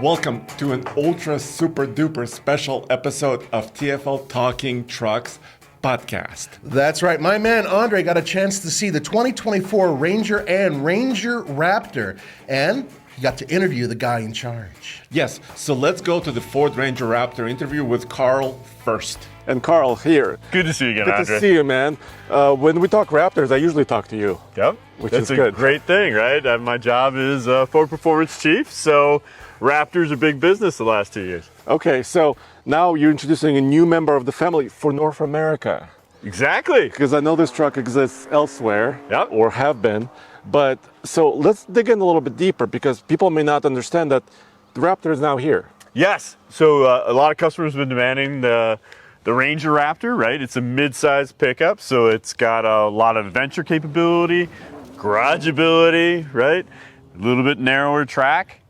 Welcome to an ultra super duper special episode of TFL Talking Trucks podcast. That's right. My man Andre got a chance to see the 2024 Ranger and Ranger Raptor, and he got to interview the guy in charge. Yes, so let's go to the Ford Ranger Raptor interview with Carl first. And Carl here. Good to see you again, Good Andre. to see you, man. When we talk Raptors, I usually talk to you. Yep, which that's is good. A great thing, right? My job is Ford Performance Chief, so Raptors are big business the last 2 years. Okay, so now you're introducing a new member of the family for North America. Exactly. Because I know this truck exists elsewhere, Yep. or have been. But so let's dig in a little bit deeper, because people may not understand that the Raptor is now here. Yes, so a lot of customers have been demanding the Ranger Raptor, right? It's a mid-size pickup, so it's got a lot of adventure capability, garage ability, right? A little bit narrower track,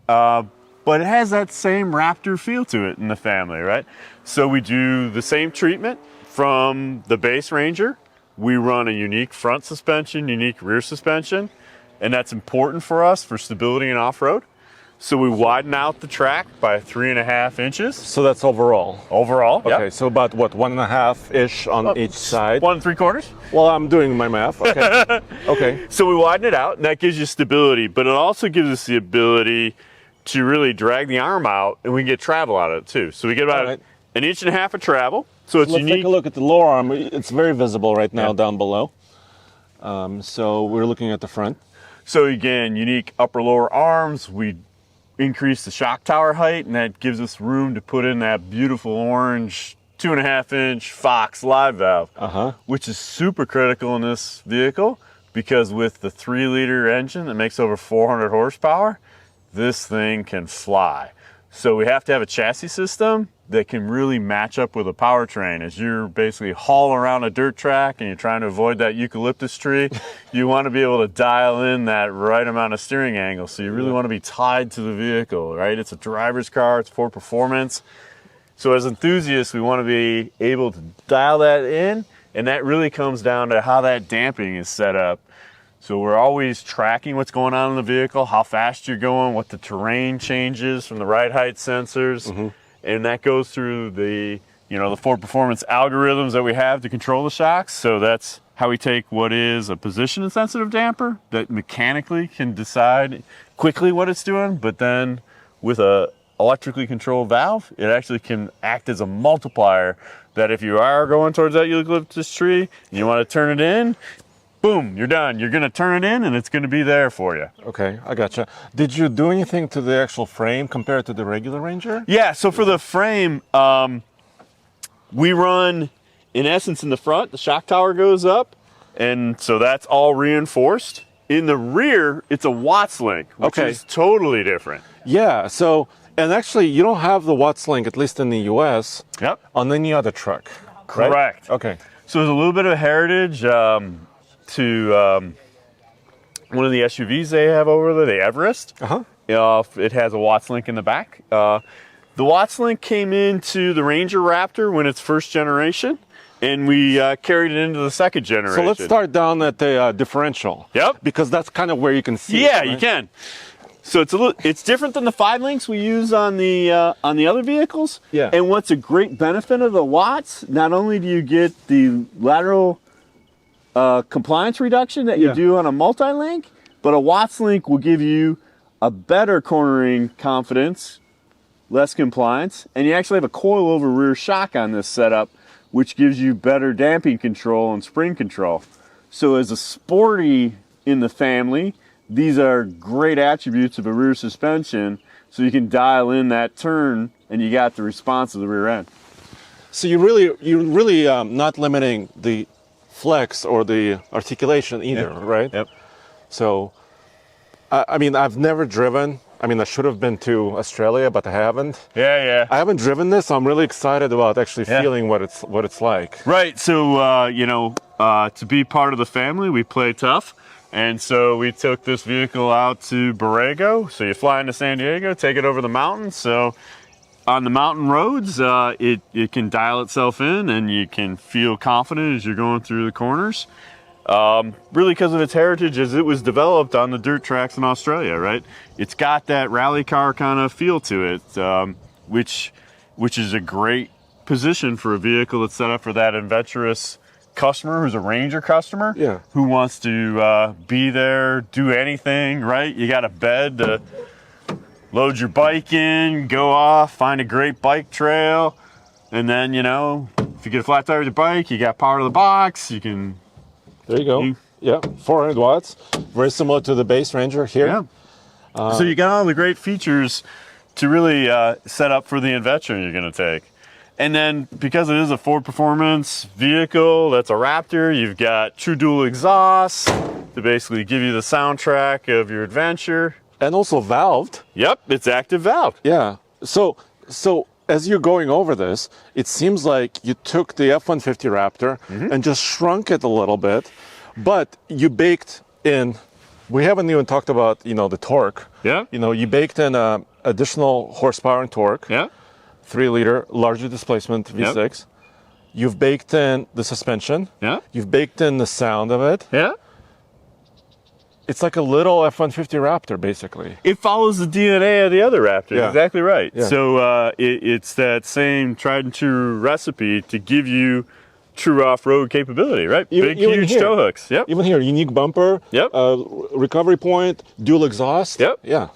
but it has that same Raptor feel to it in the family, right? So we do the same treatment from the base Ranger. We run a unique front suspension, unique rear suspension, and that's important for us for stability and off-road. So we widen out the track by 3.5 inches. So that's overall. Overall, Okay, yep. so about what, 1.5-ish on each side? 1 3/4. Well, I'm doing my math. Okay. Okay. So we widen it out, and that gives you stability, but it also gives us the ability to really drag the arm out, and we can get travel out of it too. So we get about All right. 1.5 inches of travel. So it's Let's unique. take a look at the lower arm. It's very visible right now Yeah. down below. So we're looking at the front. So again, unique upper-lower arms. We increase the shock tower height, and that gives us room to put in that beautiful orange 2.5-inch Fox live valve, which is super critical in this vehicle because with the 3-liter engine that makes over 400 horsepower, this thing can fly. So we have to have a chassis system that can really match up with a powertrain. As you're basically hauling around a dirt track and you're trying to avoid that eucalyptus tree, you want to be able to dial in that right amount of steering angle. So you really want to be tied to the vehicle, right? It's a driver's car, it's for performance. So as enthusiasts, we want to be able to dial that in, and that really comes down to how that damping is set up. So we're always tracking what's going on in the vehicle, how fast you're going, what the terrain changes from the ride height sensors. And that goes through the Ford Performance algorithms that we have to control the shocks. So that's how we take what is a position-insensitive damper that mechanically can decide quickly what it's doing, but then with a electrically controlled valve, it actually can act as a multiplier that if you are going towards that eucalyptus tree and you want to turn it in, boom, you're done. You're going to turn it in and it's going to be there for you. Okay, I gotcha. Did you do anything to the actual frame compared to the regular Ranger? Yeah, so for the frame, we run, in essence, in the front, the shock tower goes up, and so that's all reinforced. In the rear, it's a Watts link, which is totally different. Yeah, so, and actually you don't have the Watts link, at least in the US, Yep. on any other truck. Right? Correct. Okay. So there's a little bit of heritage to one of the SUVs they have over there, the Everest. It has a Watts link in the back. The Watts link came into the Ranger Raptor when it's first generation, and we carried it into the second generation. So let's start down at the differential. Yep. Because that's kind of where you can see it, Yeah, right? you can. So it's different than the 5 links we use on the other vehicles. Yeah. And what's a great benefit of the Watts, not only do you get the lateral compliance reduction that you do on a multi-link, but a Watts link will give you a better cornering confidence, less compliance, and you actually have a coil-over rear shock on this setup, which gives you better damping control and spring control. So as a sporty in the family, these are great attributes of a rear suspension, so you can dial in that turn and you got the response of the rear end. So you're really not limiting the flex or the articulation either, right? Yep. So, I mean, I've never driven. I mean, I should have been to Australia, but I haven't. Yeah. I haven't driven this, so I'm really excited about actually feeling what it's like. Right. So, to be part of the family, we play tough. And so we took this vehicle out to Borrego. So you fly into San Diego, take it over the mountains. So on the mountain roads, it can dial itself in and you can feel confident as you're going through the corners. Really because of its heritage as it was developed on the dirt tracks in Australia, right? It's got that rally car kind of feel to it, which is a great position for a vehicle that's set up for that adventurous customer who's a Ranger customer, who wants to be there, do anything, right? You got a bed to load your bike in, go off, find a great bike trail, and then, you know, if you get a flat tire with your bike, you got power to the box, you can... There you go. Yeah, 400 watts, very similar to the base Ranger here. Yeah. So you got all the great features to really set up for the adventure you're going to take. And then because it is a Ford Performance vehicle, that's a Raptor, you've got true dual exhaust to basically give you the soundtrack of your adventure. And also valved. Yep, it's active valve. Yeah. So as you're going over this, it seems like you took the F-150 Raptor and just shrunk it a little bit, but you baked in, we haven't even talked about, you know, the torque. Yeah. You know, you baked in additional horsepower and torque. Yeah. 3-liter, larger displacement V6. Yep. You've baked in the suspension. Yeah. You've baked in the sound of it. Yeah. It's like a little F-150 Raptor, basically. It follows the DNA of the other Raptor. Yeah. Exactly right. Yeah. So it's that same tried and true recipe to give you true off-road capability, right? Big, huge tow hooks. Yep. Even here, unique bumper. Yep. Recovery point, dual exhaust. Yep. Yeah.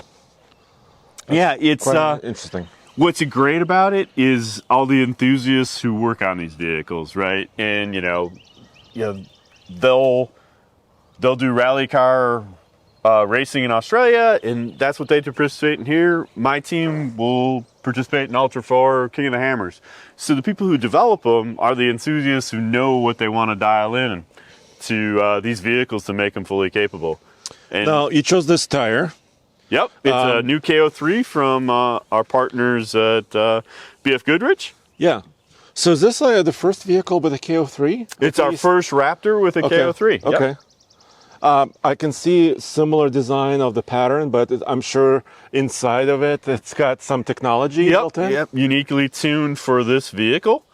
Yeah, it's quite interesting. What's great about it is all the enthusiasts who work on these vehicles, right? And you know, they'll do rally car racing in Australia, and that's what they participate in here. My team will participate in Ultra 4, King of the Hammers. So the people who develop them are the enthusiasts who know what they want to dial in to these vehicles to make them fully capable. And now, you chose this tire. Yep, it's a new KO3 from our partners at BF Goodrich. Yeah. So is this the first vehicle with a KO3? It's our first Raptor with a KO3. Yep. Okay. I can see similar design of the pattern, but I'm sure inside of it, it's got some technology built in. Yep, uniquely tuned for this vehicle.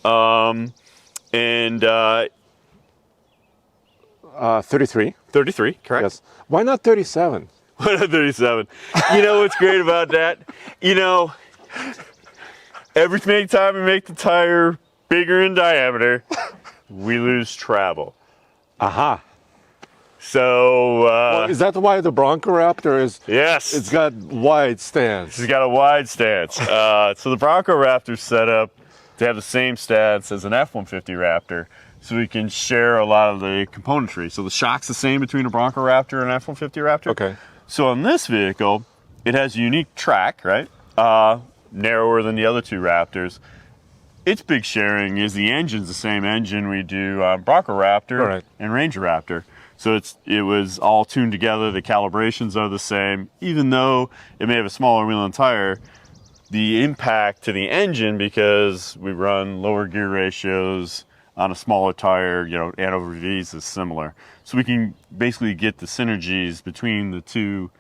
33. 33, correct? Yes. Why not 37? Why not 37? You know what's great about that? You know, every time we make the tire bigger in diameter, we lose travel. Aha. So, is that why the Bronco Raptor is? Yes. It's got wide stance. It's got a wide stance. So the Bronco Raptor's set up to have the same stance as an F-150 Raptor, so we can share a lot of the componentry. So the shock's the same between a Bronco Raptor and an F-150 Raptor. Okay. So on this vehicle, it has a unique track, right? Narrower than the other two Raptors. Its big sharing is the engine's the same engine we do on Bronco Raptor and Ranger Raptor. So it was all tuned together. The calibrations are the same. Even though it may have a smaller wheel and tire, the impact to the engine, because we run lower gear ratios on a smaller tire, you know, and over V's is similar. So we can basically get the synergies between the two,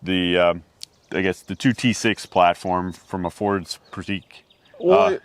I guess the two T6 platform from a Ford's Pratique. Well,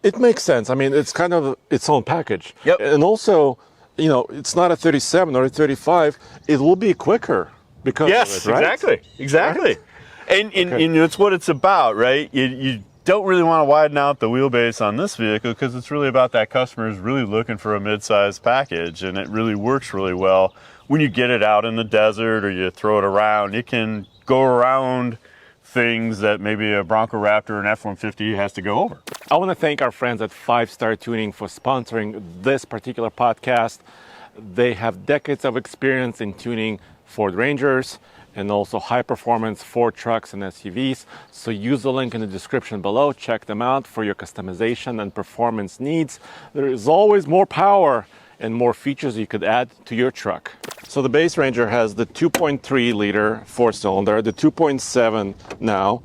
it makes sense. I mean, it's kind of its own package. Yep. And also, you know, it's not a 37 or a 35. It will be quicker because of it, right? Exactly. Right? And it's what it's about, right? You don't really want to widen out the wheelbase on this vehicle because it's really about that customer who's really looking for a mid-size package, and it really works really well when you get it out in the desert or you throw it around. It can go around things that maybe a Bronco Raptor or an F-150 has to go over. I want to thank our friends at 5 Star Tuning for sponsoring this particular podcast. They have decades of experience in tuning Ford Rangers and also high-performance Ford trucks and SUVs. So use the link in the description below. Check them out for your customization and performance needs. There is always more power and more features you could add to your truck. So the base Ranger has the 2.3 liter 4-cylinder, the 2.7 now,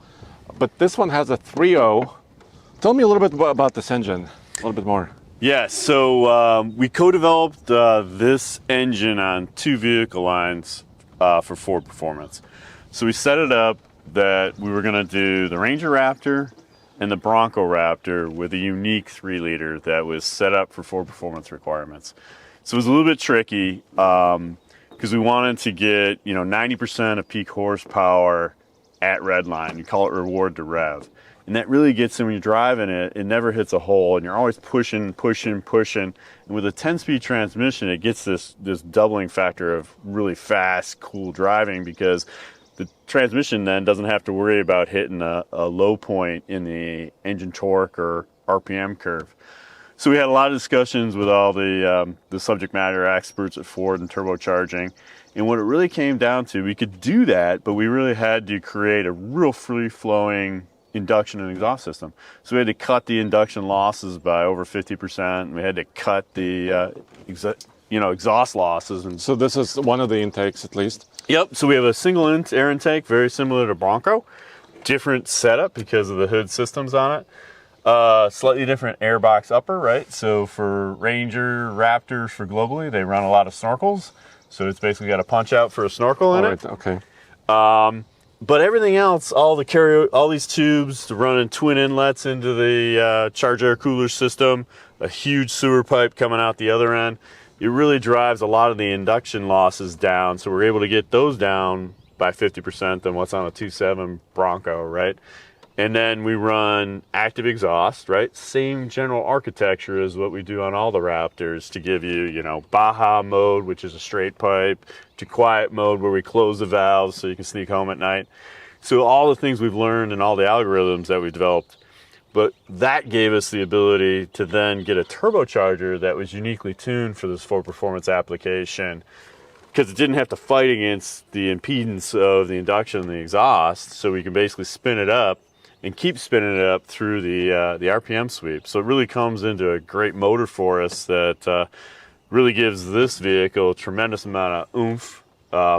but this one has a 3.0. Tell me a little bit about this engine, a little bit more. Yes, so we co-developed this engine on two vehicle lines for Ford Performance. So we set it up that we were going to do the Ranger Raptor and the Bronco Raptor with a unique 3-liter that was set up for Ford Performance requirements. So it was a little bit tricky because we wanted to get 90% of peak horsepower at redline. You call it reward to rev. And that really gets in when you're driving it, it never hits a hole, and you're always pushing. And with a 10-speed transmission, it gets this doubling factor of really fast, cool driving, because the transmission then doesn't have to worry about hitting a low point in the engine torque or RPM curve. So we had a lot of discussions with all the subject matter experts at Ford and turbocharging. And what it really came down to, we could do that, but we really had to create a real free-flowing induction and exhaust system. So we had to cut the induction losses by over 50%. And we had to cut the exhaust losses. And So this is one of the intakes, at least. Yep. So we have a single air intake, very similar to Bronco. Different setup because of the hood systems on it. Slightly different airbox upper, right? So for Ranger, Raptors, for globally, they run a lot of snorkels. So it's basically got a punch out for a snorkel in it. Okay. But everything else, all these tubes running twin inlets into the charge air cooler system, a huge sewer pipe coming out the other end, it really drives a lot of the induction losses down. So we're able to get those down by 50% than what's on a 2.7 Bronco, right? And then we run active exhaust, right? Same general architecture as what we do on all the Raptors to give you, Baja mode, which is a straight pipe, to quiet mode where we close the valves so you can sneak home at night. So all the things we've learned and all the algorithms that we developed, but that gave us the ability to then get a turbocharger that was uniquely tuned for this Ford Performance application, because it didn't have to fight against the impedance of the induction and the exhaust. So we can basically spin it up and keep spinning it up through the RPM sweep. So it really comes into a great motor for us that really gives this vehicle a tremendous amount of oomph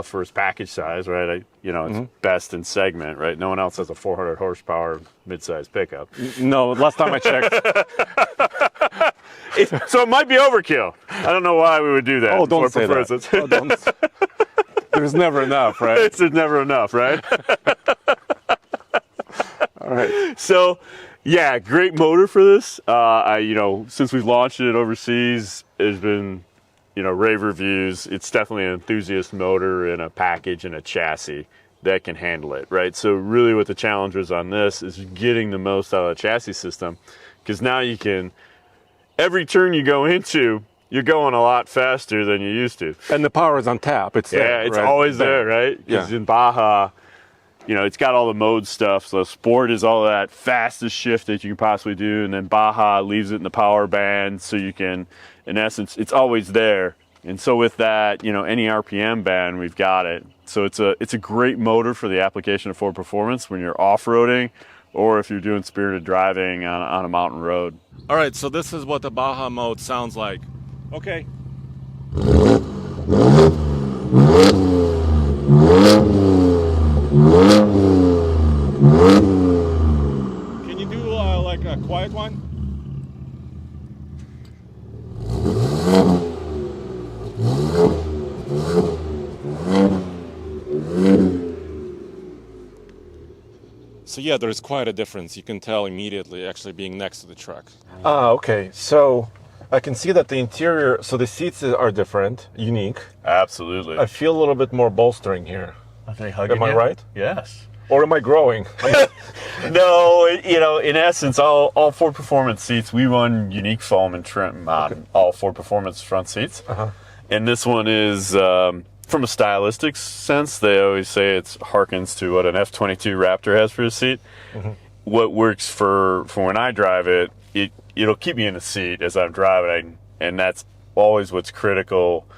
for its package size, right? It's best in segment, right? No one else has a 400 horsepower mid-size pickup. No, last time I checked. So it might be overkill. I don't know why we would do that. Oh, don't say that. Oh, don't. There's never enough, right? There's never enough, right? All right. So, yeah, great motor for this. Since we've launched it overseas, there's been, rave reviews. It's definitely an enthusiast motor in a package and a chassis that can handle it, right? So really what the challenge was on this is getting the most out of the chassis system, because now you can, every turn you go into, you're going a lot faster than you used to. And the power is on tap. It's there, it's right? always there, right? Because in Baja, it's got all the mode stuff. So Sport is all that fastest shift that you can possibly do, and then Baja leaves it in the power band, so you can, in essence, it's always there. And so with that, any RPM band, we've got it. So it's a great motor for the application of Ford Performance when you're off-roading, or if you're doing spirited driving on a mountain road. All right, so this is what the Baja mode sounds like. Okay. Can you do like a quiet one? So yeah, there's quite a difference. You can tell immediately, actually being next to the truck. Okay. So I can see that the interior, so the seats are different, unique. Absolutely. I feel a little bit more bolstering here. Are they hugging Am I you? right? Yes. Or am I growing? No, in essence, all Ford Performance seats, we run unique foam and trim on all Ford Performance front seats. Uh-huh. And this one is, from a stylistic sense, they always say it harkens to what an F-22 Raptor has for a seat. Mm-hmm. What works for when I drive it, it'll keep me in the seat as I'm driving, and that's always what's critical.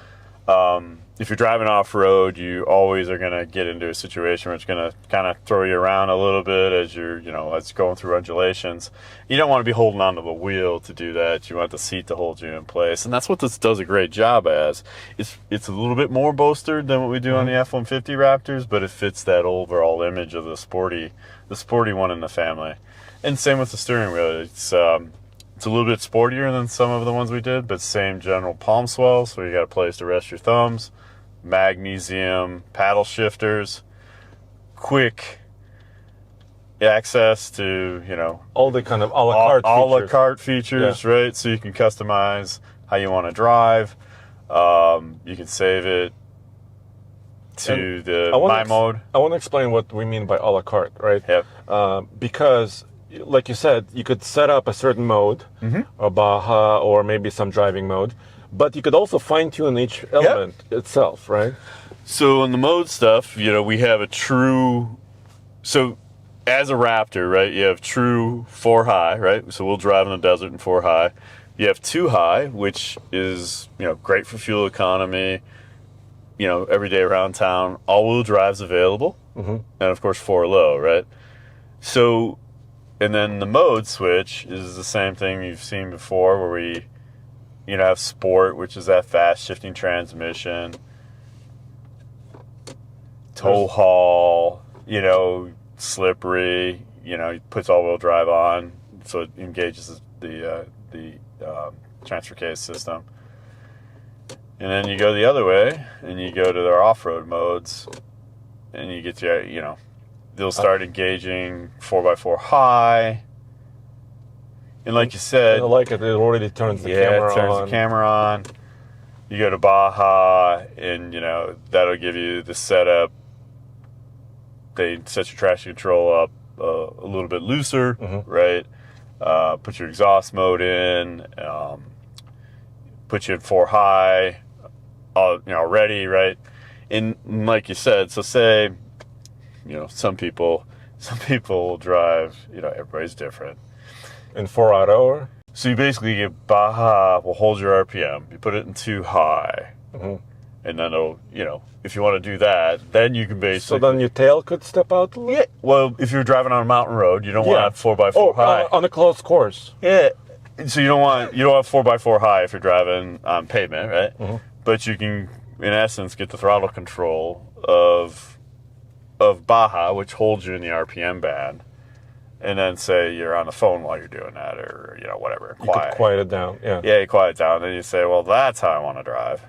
If you're driving off-road, you always are going to get into a situation where it's going to kind of throw you around a little bit as as going through undulations. You don't want to be holding onto the wheel to do that. You want the seat to hold you in place, and that's what this does a great job as. It's a little bit more bolstered than what we do on the F-150 Raptors, but it fits that overall image of the sporty one in the family. And same with the steering wheel. It's a little bit sportier than some of the ones we did, but same general palm swell, so you got a place to rest your thumbs. Magnesium paddle shifters, quick access to all the kind of a la carte features, right? So you can customize how you want to drive. You can save it to the My Mode. I want to explain what we mean by a la carte, right? Yep. Because, like you said, you could set up a certain mode, a Baja, or maybe some driving mode, but you could also fine-tune each element itself, right? So in the mode stuff, we have a true... So as a Raptor, right, you have true 4 high, right? So we'll drive in the desert in 4 high. You have 2 high, which is, great for fuel economy, every day around town. All-wheel drive's available. And, of course, 4 low, right? So, and then the mode switch is the same thing you've seen before where we, have Sport, which is that fast shifting transmission, tow haul, slippery, puts all-wheel drive on, so it engages the transfer case system. And then you go the other way, and you go to their off-road modes, and you get to, they'll start engaging 4x4 high. And like you said... I like it. It already turns the camera on. Yeah, it turns the camera on. You go to Baja, and, that'll give you the setup. They set your traction control up a little bit looser, right? Put your exhaust mode in, put you in 4 high, ready, right? And like you said, so say, some people will drive, everybody's different. In 4 auto, or? So you basically get Baja will hold your RPM. You put it in 2 high, and then it'll, if you want to do that, then you can basically... So then your tail could step out a little? Yeah. Well, if you're driving on a mountain road, you don't want 4x4 high. On a closed course. Yeah. So you don't want 4x4 high if you're driving on pavement, right? But you can, in essence, get the throttle control of Baja, which holds you in the RPM band, and then say you're on the phone while you're doing that, or whatever. You could quiet it down. Yeah. Yeah, you quiet it down. Then you say, well, that's how I want to drive,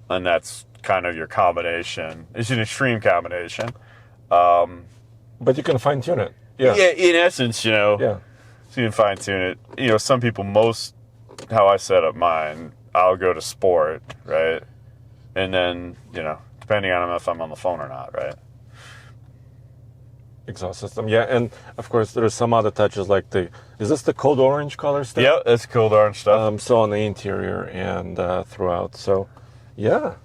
and that's kind of your combination. It's an extreme combination. But you can fine tune it. Yeah. Yeah. In essence, Yeah. So you can fine tune it. Some people, how I set up mine, I'll go to Sport, right? And then, depending on if I'm on the phone or not, right? Exhaust system. Yeah. And of course, there's some other touches like is this the Code Orange color stuff? Yeah, that's Code Orange stuff. So on the interior and throughout. So, yeah.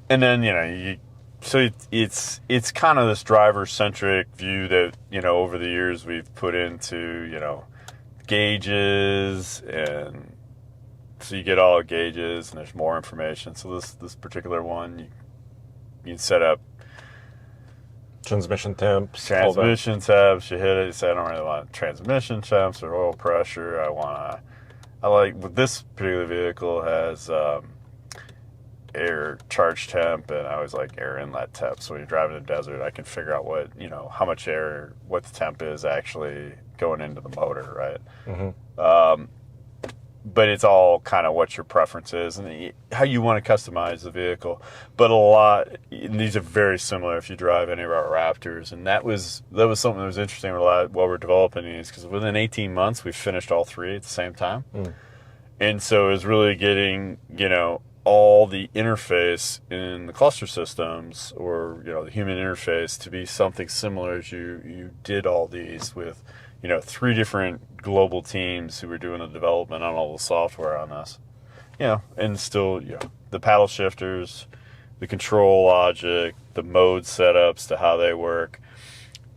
And then, so it's kind of this driver-centric view that, over the years we've put into, gauges, and so you get all gauges and there's more information. So this particular one, you can set up transmission temps. Transmission temps, you hit it, you say, I don't really want transmission temps or oil pressure. With this particular vehicle has air charge temp, and I always like air inlet temp. So when you're driving in the desert, I can figure out what, how much air, what the temp is actually going into the motor, right? But it's all kind of what your preference is and how you want to customize the vehicle. But these are very similar if you drive any of our Raptors. And that was something that was interesting while we're developing these, because within 18 months, we finished all 3 at the same time. And so it was really getting, all the interface in the cluster systems, or the human interface, to be something similar as you did all these with 3 different global teams who were doing the development on all the software on this. And still the paddle shifters, the control logic, the mode setups to how they work.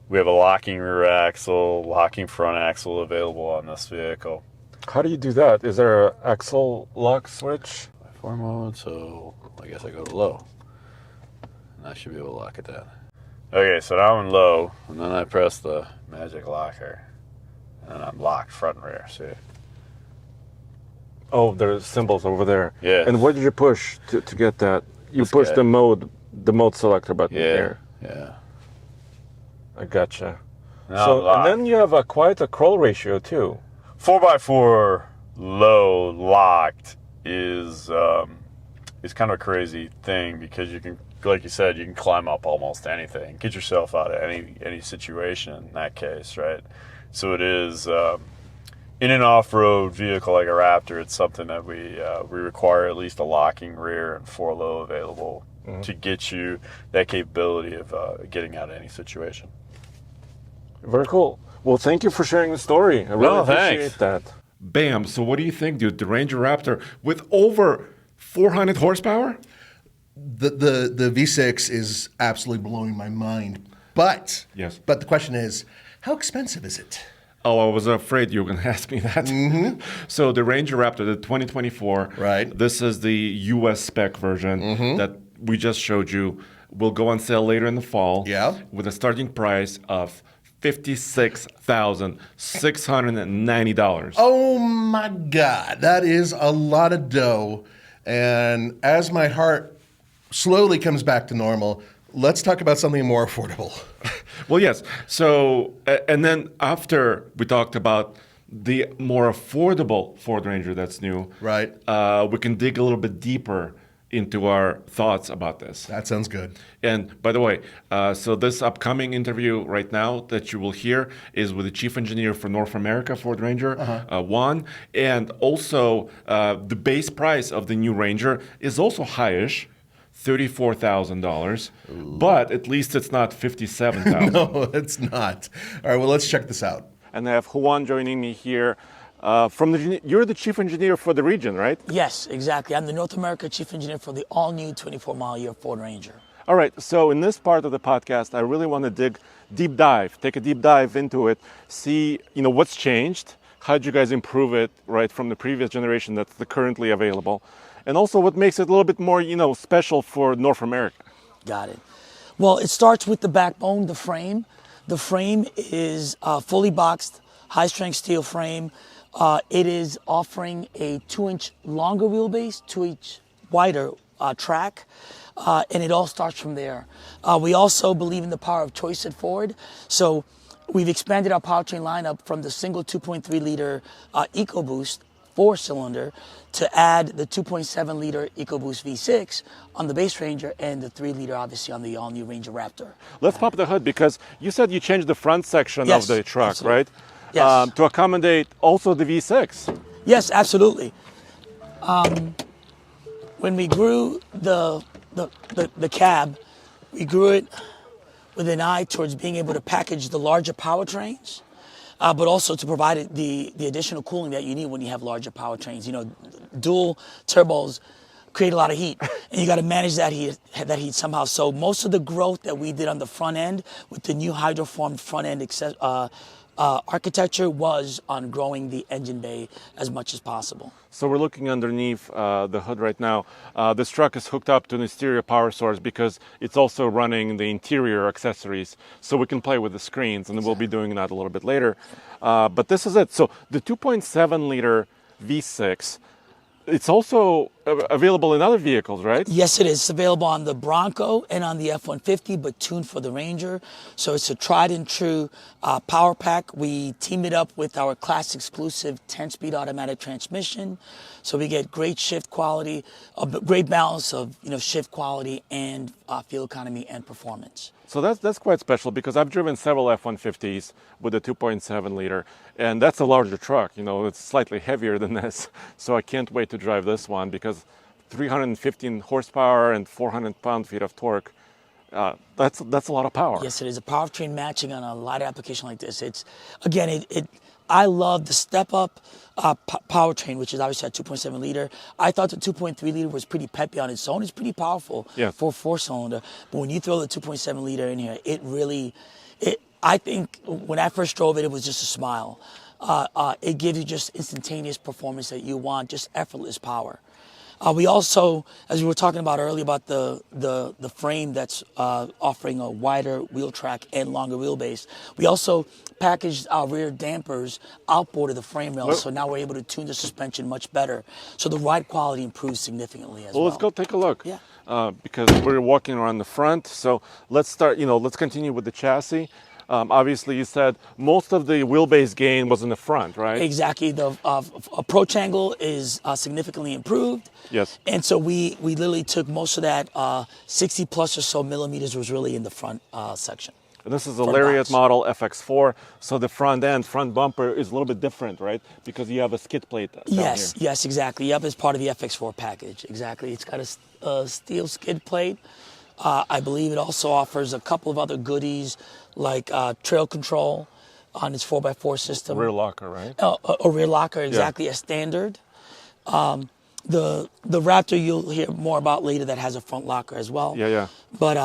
We have a locking rear axle, locking front axle available on this vehicle. How do you do that? Is there an axle lock switch? 4 mode, so I guess I go to low. And I should be able to lock it down. Okay, so now I'm in low, and then I press the magic locker. And I'm locked front and rear, see? Oh, there's symbols over there. Yeah. And what did you push to get that? You pushed the mode selector button here. Yeah. I gotcha. Now and then you have quite a crawl ratio too. 4x4 low locked is kind of a crazy thing, because you can, like you said, you can climb up almost anything, get yourself out of any situation in that case, right? So it is, in an off-road vehicle like a Raptor, it's something that we require at least a locking rear and 4-low available to get you that capability of getting out of any situation. Very cool. Well, thank you for sharing the story. I really appreciate that. Bam. So what do you think, dude? The Ranger Raptor with over 400 horsepower? The V6 is absolutely blowing my mind. But the question is, how expensive is it? Oh, I was afraid you were going to ask me that. So the Ranger Raptor, the 2024, right? This is the US spec version that we just showed you. Will go on sale later in the fall. Yeah. With a starting price of $56,690. Oh my God, that is a lot of dough. And as my heart slowly comes back to normal, let's talk about something more affordable. Well, yes. So, and then after we talked about the more affordable Ford Ranger that's new, right? We can dig a little bit deeper into our thoughts about this. That sounds good. And by the way, so this upcoming interview right now that you will hear is with the chief engineer for North America Ford Ranger, Juan. And also the base price of the new Ranger is also highish. $34,000, but at least it's not $57,000. No, it's not. All right, well, let's check this out. And I have Juan joining me here. You're the chief engineer for the region, right? Yes, exactly. I'm the North America chief engineer for the all-new 24-mile-a-year Ford Ranger. All right, so in this part of the podcast, I really want to take a deep dive into it, see what's changed, how did you guys improve it, right, from the previous generation that's currently available, and also what makes it a little bit more, special for North America. Got it. Well, it starts with the backbone, the frame. The frame is fully boxed, high-strength steel frame. It is offering a 2-inch longer wheelbase, 2-inch wider track, and it all starts from there. We also believe in the power of choice at Ford, so we've expanded our powertrain lineup from the single 2.3-liter EcoBoost 4-cylinder to add the 2.7-liter EcoBoost V6 on the base Ranger and the 3-liter, obviously, on the all-new Ranger Raptor. Let's pop the hood, because you said you changed the front section of the truck, absolutely. right? Yes. To accommodate also the V6. Yes, absolutely. When we grew the cab, we grew it with an eye towards being able to package the larger powertrains, but also to provide the additional cooling that you need when you have larger powertrains. Dual turbos create a lot of heat, and you got to manage that heat somehow. So most of the growth that we did on the front end with the new hydroformed front end architecture was on growing the engine bay as much as possible. So we're looking underneath the hood right now. This truck is hooked up to an exterior power source because it's also running the interior accessories, so we can play with the screens, and we'll be doing that a little bit later. But this is it. So the 2.7-liter V6, it's also available in other vehicles, right? Yes, it is. It's available on the Bronco and on the F-150, but tuned for the Ranger. So it's a tried and true power pack. We teamed it up with our class exclusive 10-speed automatic transmission. So we get great shift quality, a great balance of shift quality and fuel economy and performance. So that's quite special, because I've driven several F-150s with a 2.7-liter, and that's a larger truck. It's slightly heavier than this. So I can't wait to drive this one, because 315 horsepower and 400 pound-feet of torque, that's a lot of power. Yes, it is. A powertrain matching on a light application like this. It's, again, I love the step-up powertrain, which is obviously a 2.7-liter. I thought the 2.3-liter was pretty peppy on its own. It's pretty powerful for a 4-cylinder. But when you throw the 2.7-liter in here, I think when I first drove it, it was just a smile. It gives you just instantaneous performance that you want, just effortless power. We also, as we were talking about earlier about the frame that's offering a wider wheel track and longer wheelbase, we also packaged our rear dampers outboard of the frame rail, so now we're able to tune the suspension much better. So the ride quality improves significantly as well. Well, let's go take a look. Yeah. Because we're walking around the front, so let's start. Let's continue with the chassis. Obviously, you said most of the wheelbase gain was in the front, right? Exactly. The approach angle is significantly improved. Yes. And so we literally took most of that 60 plus or so millimeters was really in the front section. And this is a Front Lariat box. model FX4, so the front bumper is a little bit different, right? Because you have a skid plate down Yes, here. yes, exactly. Yep, it's part of the FX4 package. Exactly. It's got a steel skid plate. I believe it also offers a couple of other goodies like trail control on its 4x4 system. Rear locker, right? A rear locker, exactly as standard. The Raptor you'll hear more about later that has a front locker as well. Yeah. But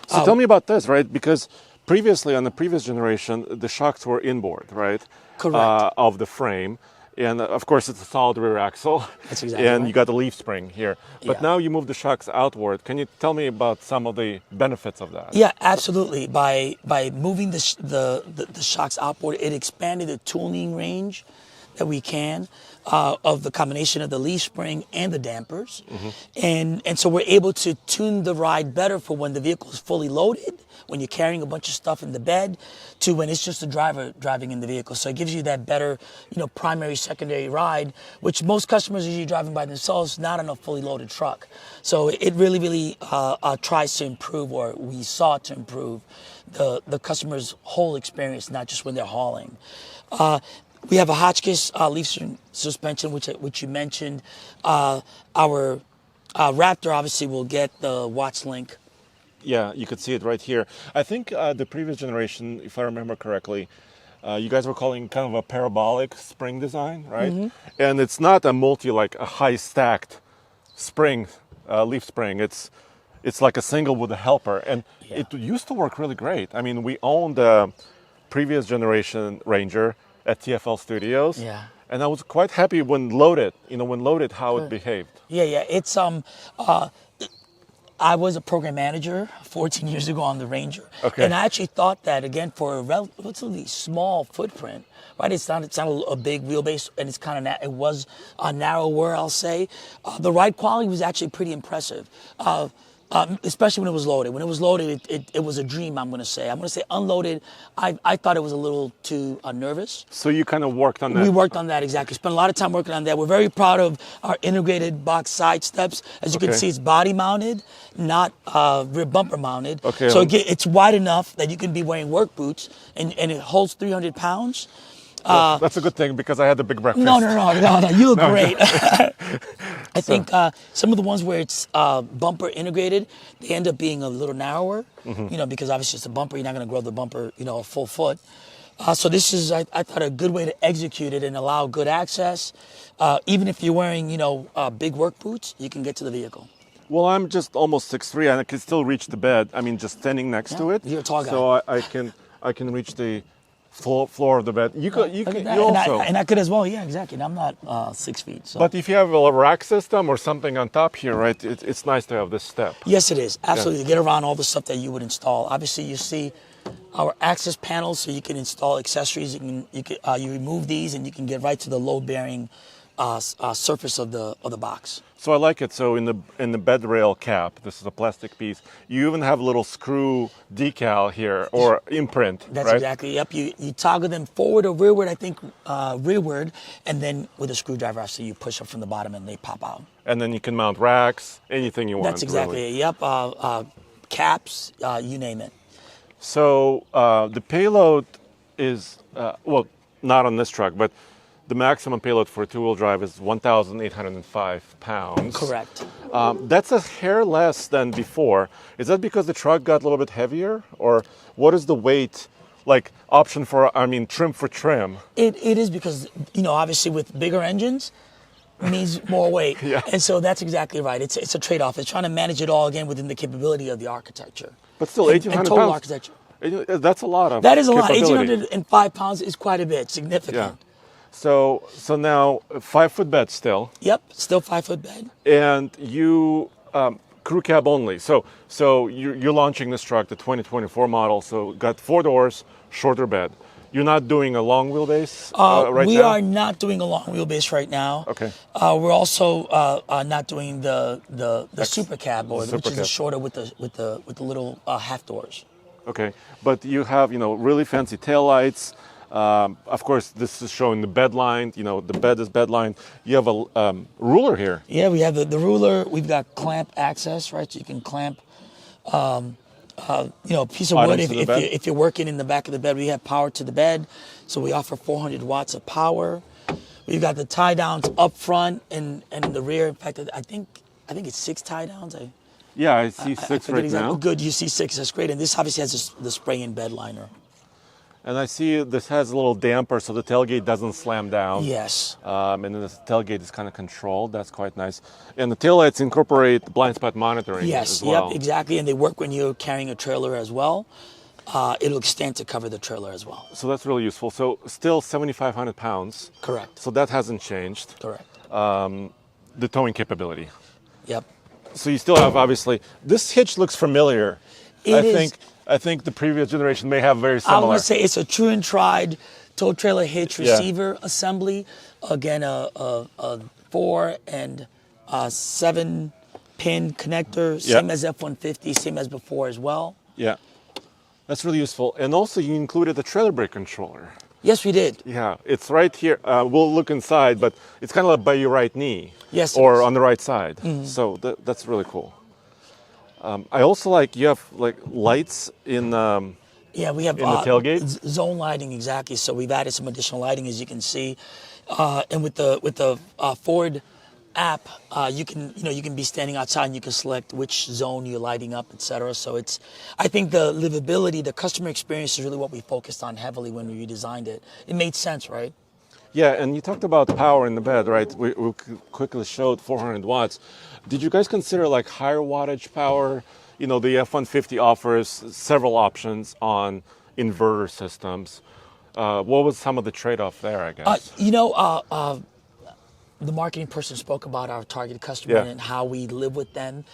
So tell me about this, right? Because previously, on the previous generation, the shocks were inboard, right? Correct. Of the frame. And of course, it's a solid rear axle. That's exactly And right. you got the leaf spring here. But Yeah. now you move the shocks outward. Can you tell me about some of the benefits of that? Yeah, absolutely. By moving the shocks outboard, it expanded the tuning range that we can of the combination of the leaf spring and the dampers, and so we're able to tune the ride better for when the vehicle is fully loaded, when you're carrying a bunch of stuff in the bed, to when it's just the driver driving in the vehicle. So it gives you that better, primary, secondary ride, which most customers are usually driving by themselves, not on a fully loaded truck. So it really tries to improve, or we sought to improve, the customer's whole experience, not just when they're hauling. We have a Hotchkiss leaf suspension, which you mentioned. Our Raptor obviously will get the Watts Link. Yeah, you could see it right here. I think the previous generation, if I remember correctly, you guys were calling kind of a parabolic spring design, right? And it's not a like a high stacked spring, leaf spring. It's like a single with a helper, and it used to work really great. I mean, we owned a previous generation Ranger at TFL Studios, and I was quite happy when loaded. How it behaved. Yeah. It's I was a program manager 14 years ago on the Ranger, and I actually thought that again for a relatively small footprint, right? It's not a big wheelbase, and it's kind of it was narrower, I'll say. The ride quality was actually pretty impressive. Especially when it was loaded. When it was loaded, it was a dream, I'm going to say. I'm going to say unloaded, I thought it was a little too nervous. So you kind of worked on that. We worked on that, exactly. Spent a lot of time working on that. We're very proud of our integrated box side steps. As you can see, it's body mounted, not rear bumper mounted. So it's wide enough that you can be wearing work boots, and it holds 300 pounds. That's a good thing because I had the big breakfast. No, you look great. I think some of the ones where it's bumper integrated, they end up being a little narrower, because obviously it's a bumper. You're not going to grow the bumper, a full foot. So this is, I thought, a good way to execute it and allow good access. Even if you're wearing, big work boots, you can get to the vehicle. Well, I'm just almost 6'3", and I can still reach the bed. I mean, just standing next to it. You're a tall guy. So I can reach the floor of the bed. You also. And I could as well. Yeah, exactly. And I'm not 6 feet. So. But if you have a rack system or something on top here, right? It's nice to have this step. Yes, it is. Absolutely. To get around all the stuff that you would install. Obviously, you see our access panels, so you can install accessories. You remove these, and you can get right to the load-bearing surface of the box. So I like it. So in the bed rail cap, this is a plastic piece. You even have a little screw decal here or imprint. That's right? exactly. Yep. You toggle them forward or rearward. I think rearward, and then with a screwdriver, so you push up from the bottom and they pop out. And then you can mount racks, anything you want. That's exactly really. it. Yep. Caps, you name it. So the payload is not on this truck, but the maximum payload for a two-wheel drive is 1,805 pounds. Correct. That's a hair less than before. Is that because the truck got a little bit heavier, or what is the weight, trim for trim? It is because, obviously with bigger engines, means more weight. Yeah. And so that's exactly right. It's a trade-off. It's trying to manage it all again within the capability of the architecture. But still, 1,800 and total pounds. architecture. That's a lot of That is a lot. capability. 1,805 pounds is quite a bit, significant. Yeah. So now 5-foot bed still. Yep, still 5-foot bed. And you crew cab only. So you're launching this truck, the 2024 model. So got 4 doors, shorter bed. You're not doing a long wheelbase right now? We are not doing a long wheelbase right now. Okay. We're also not doing the super cab, which is the shorter with the little half doors. Okay, but you have really fancy taillights. Of course, this is showing the bed line. The bed is bed line. You have a ruler here. Yeah, we have the ruler. We've got clamp access, right? So you can clamp Piece of wood. Items to the bed? If you're working in the back of the bed, we have power to the bed, so we offer 400 watts of power. We've got the tie downs up front and in the rear. In fact, I think it's 6 tie downs. Yeah, I see I 6 forget right exactly. now. Good, you see 6. That's great. And this obviously has the spray-in bed liner. And I see this has a little damper so the tailgate doesn't slam down. Yes. And then the tailgate is kind of controlled. That's quite nice. And the taillights incorporate blind spot monitoring Yes. as well. Yep. Exactly. And they work when you're carrying a trailer as well. It'll extend to cover the trailer as well. So that's really useful. So still 7,500 pounds. Correct. So that hasn't changed. Correct. The towing capability. Yep. So you still have, obviously, this hitch looks familiar. It is. I think the previous generation may have very I was similar. going to say it's a true and tried tow trailer hitch Yeah. receiver assembly. Again, a 4 and 7 pin connector, Yeah. same as F-150, same as before as well. Yeah. That's really useful. And also you included a trailer brake controller. Yes, we did. Yeah, it's right here. We'll look inside, but it's kind of like by your right knee. Yes, it Or is. on the right side. So that's really cool. I also you have lights in. Yeah, we have In the tailgate? zone lighting, exactly. So we've added some additional lighting, as you can see, and with the Ford app, you can be standing outside and you can select which zone you're lighting up, etc. So I think the livability, the customer experience is really what we focused on heavily when we redesigned it. It made sense, right? Yeah, and you talked about power in the bed, right? We quickly showed 400 watts. Did you guys consider higher wattage power? The F-150 offers several options on inverter systems. What was some of the trade-off there, I guess? The marketing person spoke about our targeted customer Yeah. and how we live with them.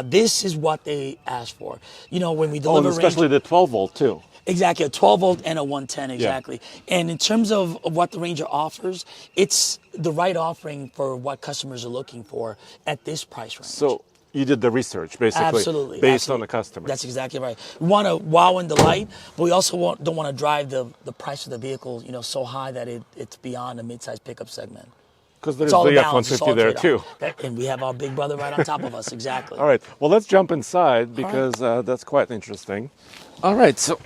This is what they asked for. When we And deliver especially the 12 volt too. Exactly, a 12 volt and a 110, exactly. And in terms of what the Ranger offers, it's the right offering for what customers are looking for at this price range. So you did the research, basically, Absolutely. based on the customer. That's exactly right. We want to wow and delight, but we also don't want to drive the price of the vehicle, so high that it's beyond a mid-size pickup segment. Because there's It's all the a balance. It's all F-150 a there trade-off. too. And we have our big brother right on top of us, exactly. All right, well, let's jump inside because that's quite interesting. All right, so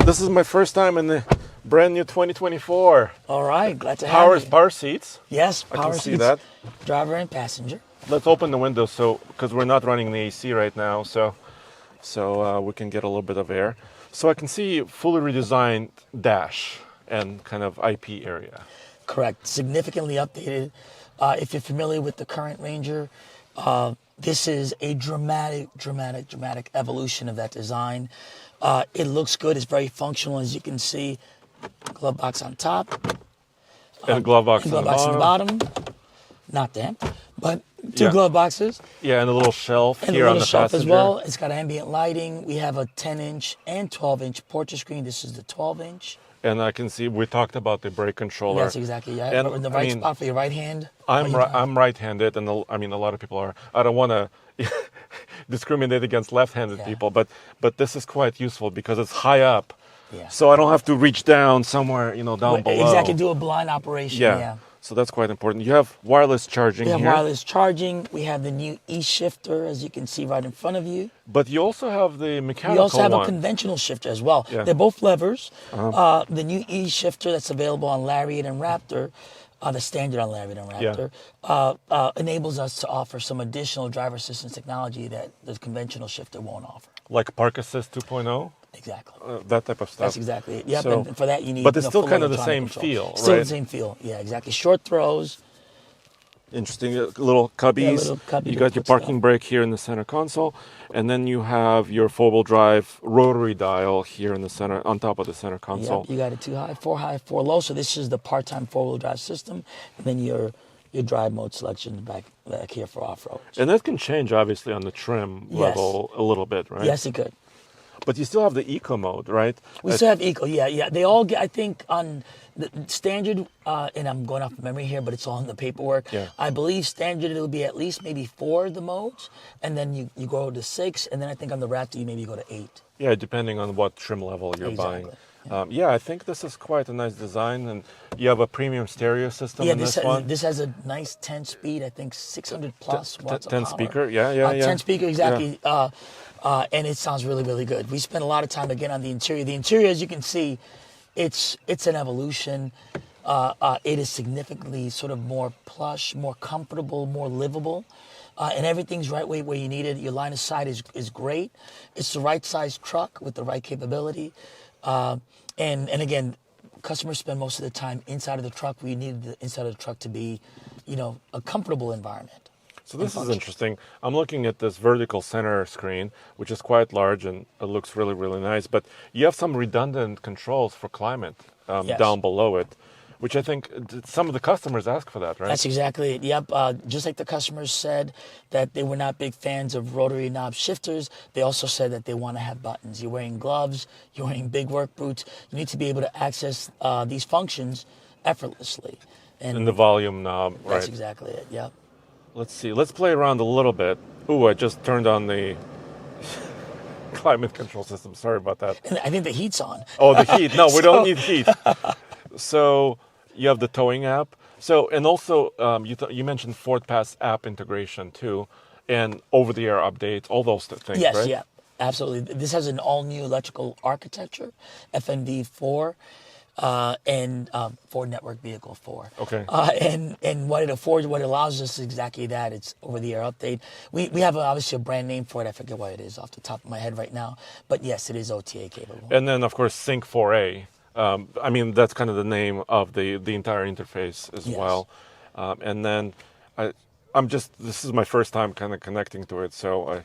this is my first time in the brand new 2024. All right, glad to have you. Power seats. Yes, I power can see seats, that. driver and passenger. Let's open the window because we're not running the AC right now, so we can get a little bit of air. So I can see fully redesigned dash and kind of IP area. Correct. Significantly updated. If you're familiar with the current Ranger, this is a dramatic evolution of that design. It looks good. It's very functional, as you can see. Glove box on top. And glove box And on glove box on the the bottom. bottom. Not damp, but two Yeah. glove boxes. Yeah, and a little shelf And here a on little the shelf passenger. as well. It's got ambient lighting. We have a 10-inch and 12-inch portrait screen. This is the 12-inch. And I can see we talked about the brake controller. That's exactly right. And, In the I right mean, spot for your right hand. I'm right-handed, and a lot of people are. I don't want to discriminate against left-handed Yeah. people, but this is quite useful because it's high up, Yeah. so I don't have to reach down somewhere, down below. Exactly. Do a blind operation. Yeah. So that's quite important. You have wireless charging We have here, wireless charging. We have the new e-shifter, as you can see right in front of you. but you also have the mechanical We also have one. a conventional shifter as well. Yeah. They're both levers. The new e-shifter that's available on Lariat and Raptor, the standard on Lariat and Raptor, enables us to offer some additional driver assistance technology that the conventional shifter won't offer. Like Park Assist 2.0, Exactly. that type of stuff. That's exactly it. Yep, So- and for that you need. but it's still full kind of the electronic same control. feel, Still right? the same feel. Yeah, exactly. Short throws. Interesting little cubbies. little cubby You to got your put parking stuff. brake here in the center console, and then you have your four-wheel drive rotary dial here in the center, on top of the center console. Yep, you got it 2 high, 4 low. So this is the part-time 4-wheel drive system, and then your drive mode selection back here for off-road. And that can change, obviously, on the trim Yes. level a little bit, right? Yes, it could. But you still have the eco mode, right? We still have eco. Yeah. They all get. I think on the standard, and I'm going off memory here, but it's all in the paperwork. Yeah. I believe standard it'll be at least maybe 4 of the modes, and then you go to 6, and then I think on the Raptor you maybe go to 8. Yeah, depending on what trim level you're buying. Exactly. Yeah, I think this is quite a nice design, and you have a premium stereo system Yeah, in this one. this has a nice 10-speed, I think 600 plus watts of 10 power. speaker, yeah. 10 speaker, exactly. And it sounds really, really good. We spent a lot of time again on the interior. The interior, as you can see, it's an evolution. It is significantly sort of more plush, more comfortable, more livable. And everything's right where you need it. Your line of sight is great. It's the right size truck with the right capability. And again, customers spend most of the time inside of the truck. We need the inside of the truck to be, a comfortable environment. So this is interesting. I'm looking at this vertical center screen, which is quite large and it looks really, really nice. But you have some redundant controls for climate Yes. down below it, which I think some of the customers ask for that, right? That's exactly it. Yep. Just like the customers said that they were not big fans of rotary knob shifters, they also said that they want to have buttons. You're wearing gloves, you're wearing big work boots. You need to be able to access these functions effortlessly. And the volume knob, right? That's exactly it. Yep. Let's see. Let's play around a little bit. Ooh, I just turned on the climate control system. Sorry about that. And I think the heat's on. Oh, the heat. No, we don't need heat. So you have the towing app. So, and also you mentioned FordPass app integration too, and over-the-air updates, all those things, Yes, right? yeah, absolutely. This has an all-new electrical architecture, FNV4, and Ford Network Vehicle 4. Okay. And what it affords, what it allows us is exactly that. It's over-the-air update. We have obviously a brand name for it. I forget what it is off the top of my head right now. But yes, it is OTA capable. And then, of course, Sync 4A. I mean, that's kind of the name of the entire interface as Yes. well. And then this is my first time kind of connecting to it. So,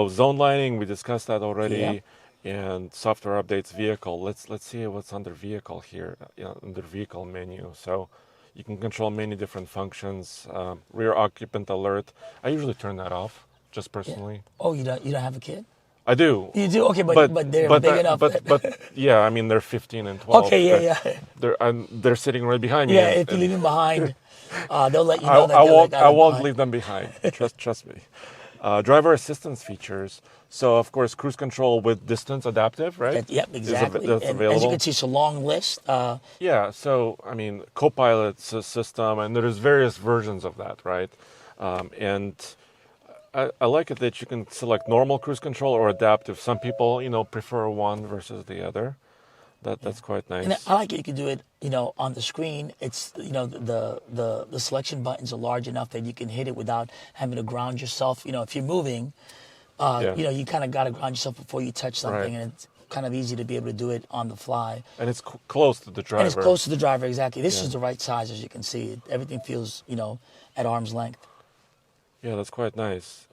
zone lighting, we discussed that already. Yep. And software updates vehicle. Let's see what's under vehicle here, under vehicle menu. So you can control many different functions. Rear occupant alert. I usually turn that off, just personally. Oh, you don't have a kid? I do. You do? Okay, but they're big enough. But yeah, I mean they're 15 and 12. Okay, yeah. They're sitting right behind me. Yeah, if you leave them behind, they'll let you know that I won't leave them behind. Trust me. Driver assistance features. So of course, cruise control with distance adaptive, right? Yep, exactly. That's And available. as you can see, it's a long list. Yeah. So I mean, Copilot system, and there's various versions of that, right? And I like it that you can select normal cruise control or adaptive. Some people, prefer one versus the other. That's quite nice. And I like it. You can do it, on the screen. It's, the selection buttons are large enough that you can hit it without having to ground yourself. If you're moving, you kind of got to ground yourself before you touch something, Right. and it's kind of easy to be able to do it on the fly. And it's close to the driver. And it's close to the driver, exactly. This is the right size, as you can see. Everything feels, at arm's length. Yeah, that's quite nice,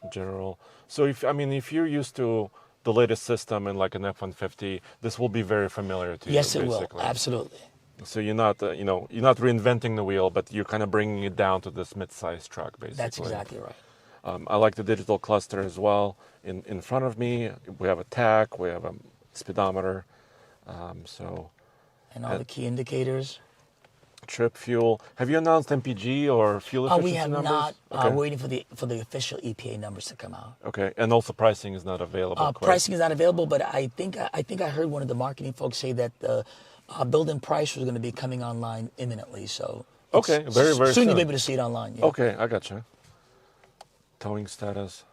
in general. So if you're used to the latest system in like an F-150, this will be very familiar to you. Yes, it basically. will. Absolutely. So you're not, you're not reinventing the wheel, but you're kind of bringing it down to this mid-sized truck, basically. That's exactly right. I like the digital cluster as well. In front of me, we have a tach, we have a speedometer, And all the key indicators. trip, fuel. Have you announced MPG or fuel efficiency We have numbers? not. Okay. Waiting for the official EPA numbers to come out. Okay, and also pricing is not available. quite. Pricing is not available, but I think I heard one of the marketing folks say that the build-in price was going to be coming online imminently. So Okay, very, very soon soon. you'll be able to see it online. Yeah. Okay, I gotcha. Towing status.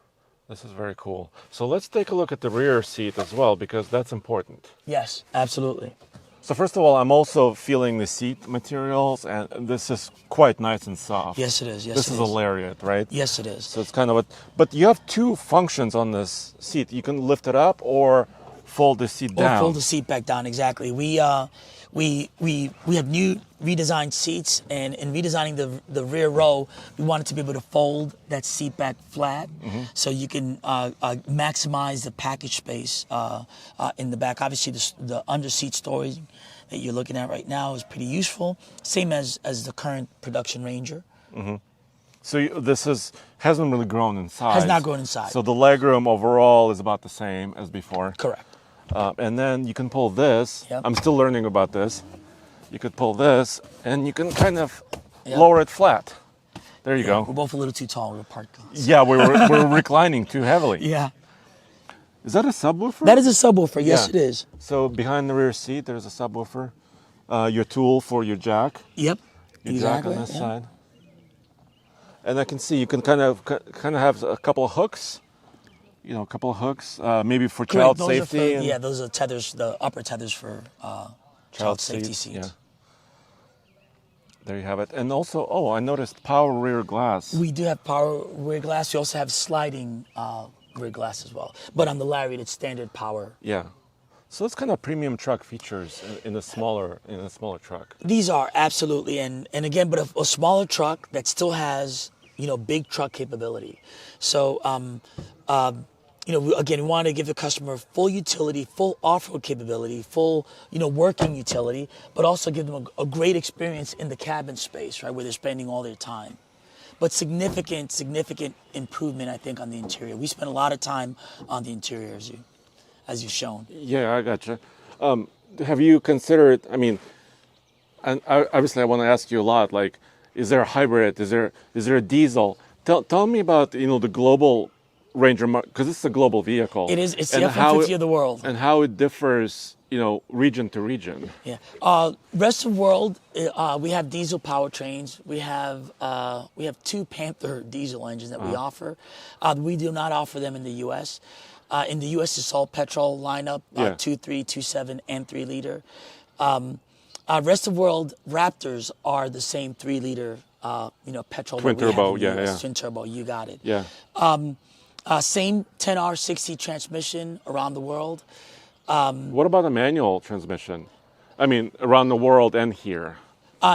This is very cool. So let's take a look at the rear seat as well, because that's important. Yes, absolutely. So first of all, I'm also feeling the seat materials, and this is quite nice and soft. Yes, it is. Yes, This it is a is. lariat, right? Yes, it is. So it's kind of a, but you have two functions on this seat. You can lift it up or fold the seat Or down. fold the seat back down. Exactly. We have new redesigned seats, and in redesigning the rear row, we wanted to be able to fold that seat back flat, so you can maximize the package space in the back. Obviously, the under seat storage that you're looking at right now is pretty useful. Same as the current production Ranger. So hasn't really grown in size. Has not grown in size. So the legroom overall is about the same as before. Correct. And then you can pull this. Yep. I'm still learning about this. you could pull this, and you can kind of Yep. lower it flat. There you We're go. both a little too tall. We're parked. Yeah, we're reclining too heavily. Yeah. Is that a subwoofer? That is a subwoofer. Yes, Yeah. it is. So behind the rear seat, there's a subwoofer. Your tool for your jack. Yep. Your Exactly. jack on this yeah. side. And I can see you can kind of have a couple of hooks. You know, a couple of hooks, maybe for Correct. child Those safety. Are for, and yeah, those are tethers, the upper tethers for child safety seats, seats. Yeah. There you have it. And also, I noticed power rear glass. We do have power rear glass. We also have sliding rear glass as well. But on the Lariat, it's standard power. Yeah. So it's kind of premium truck features in a smaller truck. These are absolutely, and again, but a smaller truck that still has, big truck capability. So, again, we want to give the customer full utility, full off-road capability, full, working utility, but also give them a great experience in the cabin space, right, where they're spending all their time. But significant improvement, I think, on the interior. We spend a lot of time on the interior, as you've shown. Yeah, I gotcha. Have you considered? I mean, and obviously, I want to ask you a lot. Like, is there a hybrid? Is there a diesel? Tell me about the global Ranger, because it's a global vehicle. It is. It's and the F-150 of the world. And how it differs, region to region. Yeah. Rest of the world, we have diesel powertrains. We have 2 Panther diesel engines that we offer. We do not offer them in the U.S. In the U.S., it's all petrol lineup, 2.3, 2.7, and 3 liter. Rest of the world, Raptors are the same 3 liter, petrol. Twin turbo, yeah. Twin turbo, you got it. Yeah. Same 10R60 transmission around the world. What about a manual transmission? I mean, around the world and here.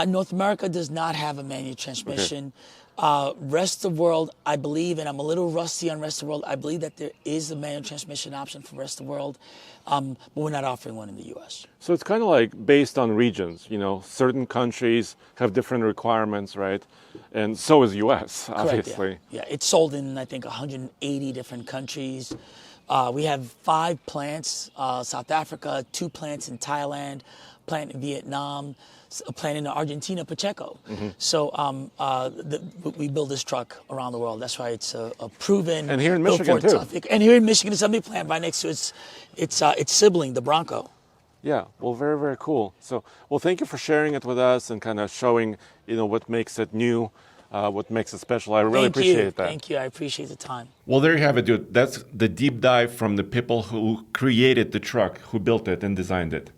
North America does not have a manual transmission. Rest of the world, I believe, and I'm a little rusty on rest of the world, I believe that there is a manual transmission option for rest of the world, but we're not offering one in the U.S. So it's kind of like based on regions, certain countries have different requirements, right? And so is U.S., obviously. Correct, yeah. It's sold in, I think, 180 different countries. We have 5 plants, South Africa, 2 plants in Thailand, plant in Vietnam, a plant in Argentina, Pacheco. Mm-hmm. So we build this truck around the world. That's why it's a proven. And here in Michigan too. And here in Michigan, assembly plant right next to its sibling, the Bronco. Yeah, well, very, very cool. So, well, thank you for sharing it with us and kind of showing, what makes it new, what makes it special. I really appreciate that. Thank you. I appreciate the time. Well, there you have it, dude. That's the deep dive from the people who created the truck, who built it and designed it.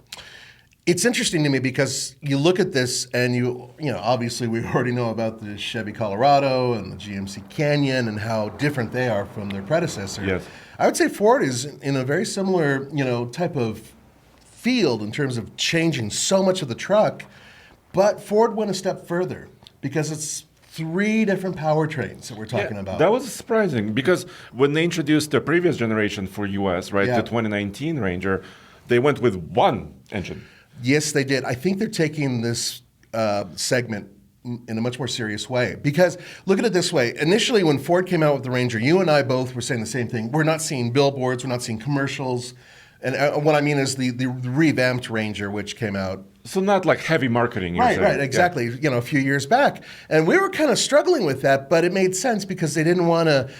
It's interesting to me because you look at this and obviously we already know about the Chevy Colorado and the GMC Canyon and how different they are from their predecessor. Yes. I would say Ford is in a very similar, type of field in terms of changing so much of the truck, but Ford went a step further because it's 3 different powertrains that we're talking about. That was surprising because when they introduced the previous generation for US, right, the 2019 Ranger, they went with 1 engine. Yes, they did. I think they're taking this segment in a much more serious way. Because look at it this way. Initially, when Ford came out with the Ranger, you and I both were saying the same thing. We're not seeing billboards. We're not seeing commercials. And what I mean is the revamped Ranger, which came out. So not like heavy marketing. Right, exactly. Yeah. A few years back. And we were kind of struggling with that, but it made sense because they didn't want to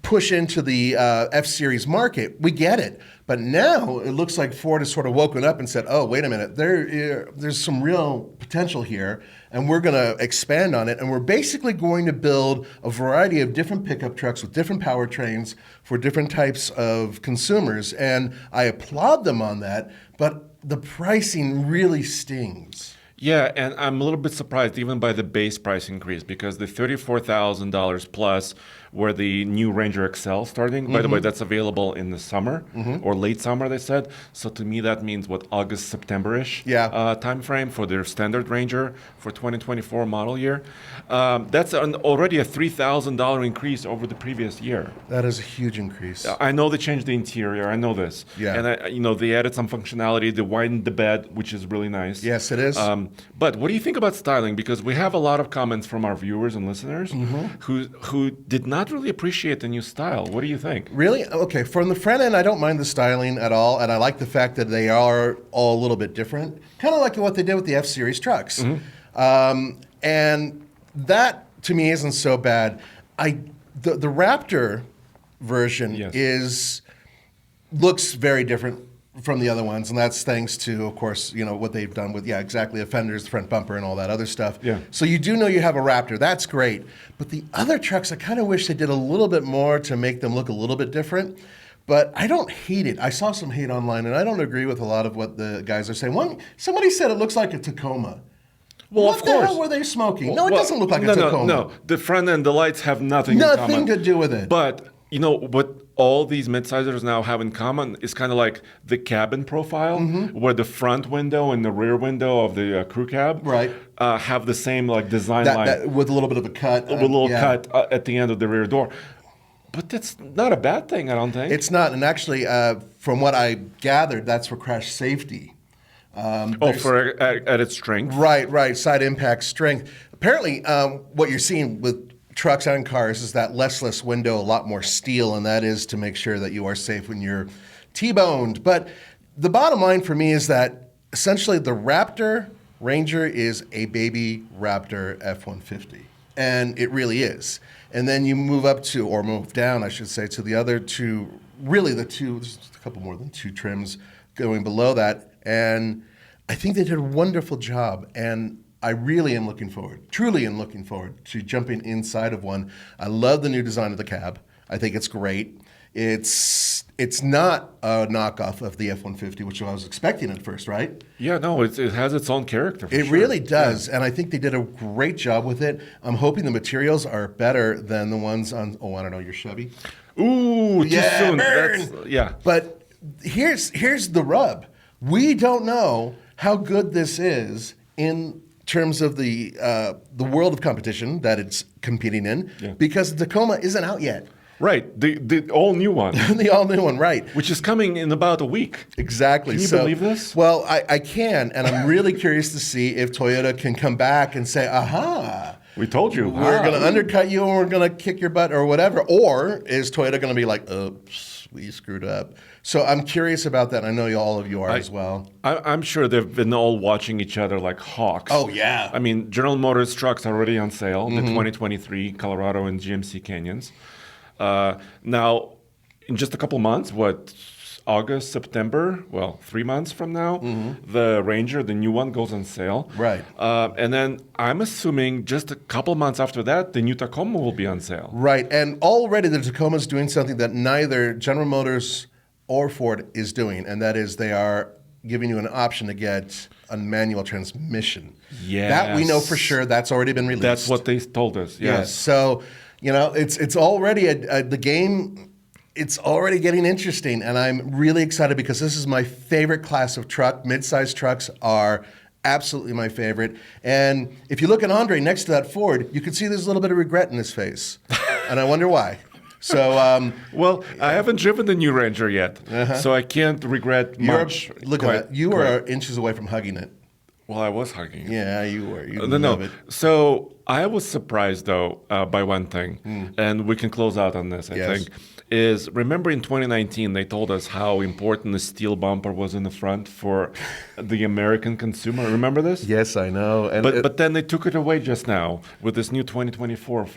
push into the F-Series market. We get it. But now it looks like Ford has sort of woken up and said, oh, wait a minute, there's some real potential here, and we're going to expand on it. And we're basically going to build a variety of different pickup trucks with different powertrains for different types of consumers. And I applaud them on that, but the pricing really stings. Yeah, and I'm a little bit surprised even by the base price increase because the $34,000 plus where the new Ranger XL starting. By the way, that's available in the summer or late summer, they said. So to me, that means August, September-ish time frame for their standard Ranger for 2024 model year. That's already a $3,000 increase over the previous year. That is a huge increase. I know they changed the interior. I know this. Yeah. And they added some functionality. They widened the bed, which is really nice. Yes, it is. But what do you think about styling? Because we have a lot of comments from our viewers and listeners who did not really appreciate the new style. What do you think? Really? Okay, from the front end, I don't mind the styling at all, and I like the fact that they are all a little bit different, kind of like what they did with the F-Series trucks. And that, to me, isn't so bad. The Raptor version looks very different from the other ones, and that's thanks to, of course, what they've done with, the fenders, the front bumper, and all that other stuff. Yeah. So you do know you have a Raptor. That's great. But the other trucks, I kind of wish they did a little bit more to make them look a little bit different. But I don't hate it. I saw some hate online, and I don't agree with a lot of what the guys are saying. Somebody said it looks like a Tacoma. Well, what of the course. hell were they smoking? No, it doesn't look like a Tacoma. No, the front end, the lights have nothing in common. Nothing to do with it. But what all these midsiders now have in common is kind of like the cabin profile, where the front window and the rear window of the crew cab have the same design line. That, with a little bit of a cut. With a little cut at the end of the rear door. But that's not a bad thing, I don't think. It's not. And actually, from what I gathered, that's for crash safety. For added strength. Right. Side impact strength. Apparently, what you're seeing with trucks and cars is that less window, a lot more steel, and that is to make sure that you are safe when you're T-boned. But the bottom line for me is that essentially the Raptor Ranger is a baby Raptor F-150. And it really is. And then you move up to, or move down, I should say, to the other two, really there's a couple more than two trims going below that. And I think they did a wonderful job. And I really am truly am looking forward to jumping inside of one. I love the new design of the cab. I think it's great. It's not a knockoff of the F-150, which I was expecting at first, right? Yeah, no, it has its own character. It really does, and I think they did a great job with it. I'm hoping the materials are better than the ones on, I don't know, your Chevy. Ooh, too soon. Burn! But here's the rub. We don't know how good this is in terms of the world of competition that it's competing in, because the Tacoma isn't out yet. Right, the all-new one. The all-new one, right. Which is coming in about a week. Exactly. Can you believe this? Well, I can, and I'm really curious to see if Toyota can come back and say, aha, we told you. we're going to undercut you and we're going to kick your butt or whatever. Or is Toyota going to be like, oops, we screwed up. So I'm curious about that. I know all of you are as well. I'm sure they've been all watching each other like hawks. Oh, yeah. I mean, General Motors trucks are already on sale, the 2023 Colorado and GMC Canyons. Now, in just a couple months, August, September, 3 months from now, the Ranger, the new one, goes on sale. Right. And then I'm assuming just a couple months after that, the new Tacoma will be on sale. Right. And already the Tacoma's doing something that neither General Motors or Ford is doing, and that is they are giving you an option to get a manual transmission. Yes. That we know for sure. That's already been released. That's what they told us, yes. So, it's already the game. It's already getting interesting, and I'm really excited because this is my favorite class of truck. Mid-sized trucks are absolutely my favorite. And if you look at Andre next to that Ford, you can see there's a little bit of regret in his face, and I wonder why. So, I haven't driven the new Ranger yet, so I can't regret much. Look at that. You were inches away from hugging it. Well, I was hugging it. Yeah, you were. You No. love it. So I was surprised, though, by one thing, and we can close out on this, I think, is remember in 2019, they told us how important the steel bumper was in the front for the American consumer. Remember this? Yes, I know. And But then they took it away just now with this new 2024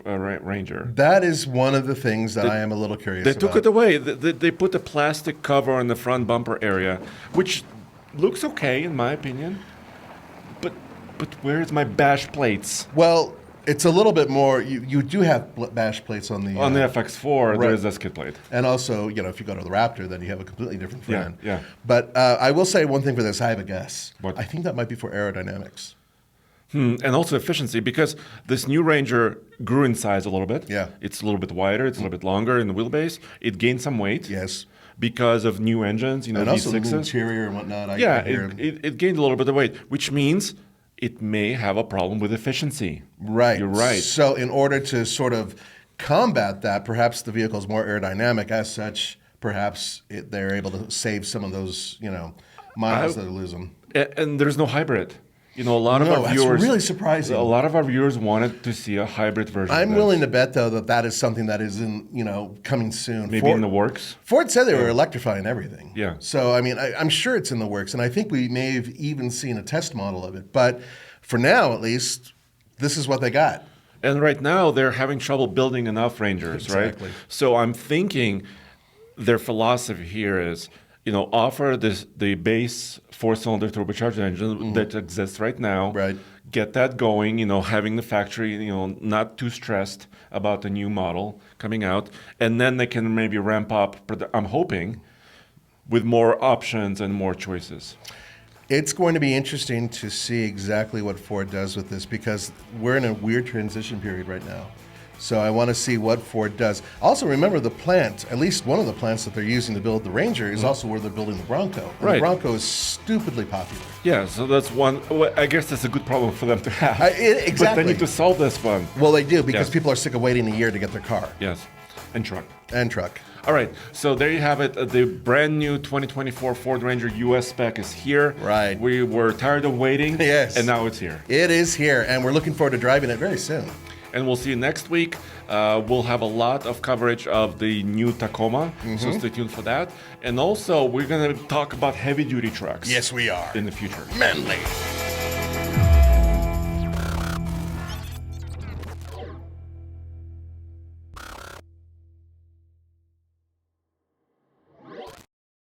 Ranger. that is one of the things that I am a little curious They about. took it away. They put a plastic cover on the front bumper area, which looks okay in my opinion. But where's my bash plates? Well, it's a little bit more. You do have bash plates on the FX4. right. There is a skid plate. and also, if you go to the Raptor, then you have a completely different front end. Yeah. But I will say one thing for this. I have a guess. What? I think that might be for aerodynamics. And also efficiency, because this new Ranger grew in size a little bit. Yeah. It's a little bit wider. It's a little bit longer in the wheelbase. It gained some weight. Yes. Because of new engines, And also the V6s. interior and whatnot. I hear. It gained a little bit of weight, which means it may have a problem with efficiency. Right. You're right. So in order to sort of combat that, perhaps the vehicle is more aerodynamic. As such, perhaps they're able to save some of those, miles that they're losing. And there's no hybrid. You know, a lot of No, our that's viewers really surprising. A lot of our viewers wanted to see a hybrid version. I'm of this. willing to bet, though, that is something that is coming soon. Maybe in the works. Ford said they were electrifying everything. Yeah. So, I mean, I'm sure it's in the works, and I think we may have even seen a test model of it. But for now, at least, this is what they got. And right now, they're having trouble building enough Rangers, Exactly. right? So I'm thinking their philosophy here is, offer the base four-cylinder turbocharged engine that exists right now. Right. Get that going, having the factory, not too stressed about the new model coming out. And then they can maybe ramp up, I'm hoping, with more options and more choices. It's going to be interesting to see exactly what Ford does with this because we're in a weird transition period right now. So I want to see what Ford does. Also, remember the plant, at least one of the plants that they're using to build the Ranger is also where they're building the Bronco. And Right. The Bronco is stupidly popular. Yeah, so that's one. Well, I guess that's a good problem for them to have. Exactly. But they need to solve this one. Well, they do because Yeah. people are sick of waiting a year to get their car Yes, and truck. and truck. All right, so there you have it. The brand new 2024 Ford Ranger US spec is here. Right. We were tired of waiting. Yes. And now it's here. It is here, and we're looking forward to driving it very soon. And we'll see you next week. We'll have a lot of coverage of the new Tacoma, so stay tuned for that. And also, we're going to talk about heavy-duty trucks. Yes, we are. In the future. Manly.